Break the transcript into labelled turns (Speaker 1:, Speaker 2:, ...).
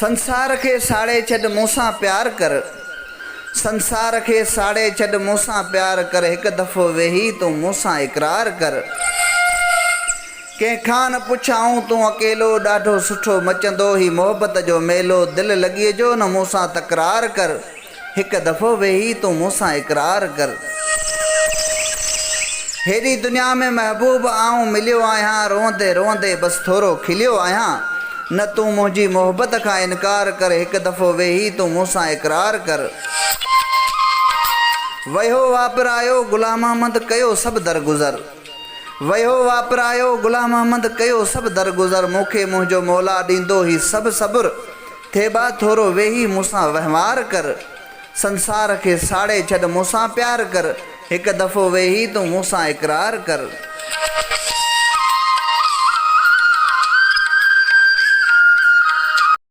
Speaker 1: संसार के साड़े छॾ मूंसां प्यार कर। संसार के साड़े छॾ मूंसां प्यार कर। एक दफ़ो वेही तूं मूंसां इकरार कर। कंहिंखां न पुछाऊं तूं अकेलो ॾाढो सुठो मचंदो ही मोहब्बत जो मेलो। दिल लॻी जो न मूंसां तकरार कर। एक दफ़ो वेही तूं मूंसां इकरार कर। हेॾी दुनिया में महबूब आऊं मिलियो आहियां। रोंदे रोंदे बस थोरो खिलियो आहियां। न तूं मुंहिंजी मोहब्बत खां इनकार कर। एक दफ़ो वेही तूं मूंसां इकरार कर। वयो वापरायो गुलाम अहमद कयो सभु दरगुज़र। वयो वापरायो गुलाम अहमद कयो सभु दरगुज़र। मूंखे मुंहिंजो मौला ॾींदो ही सभु सब्र। थेबा थोरो वेही मूंसां वहिंवार कर। संसार खे साड़े छॾ मूंसां प्यार कर। एक दफ़ो वेही तूं मूंसां इकरार कर।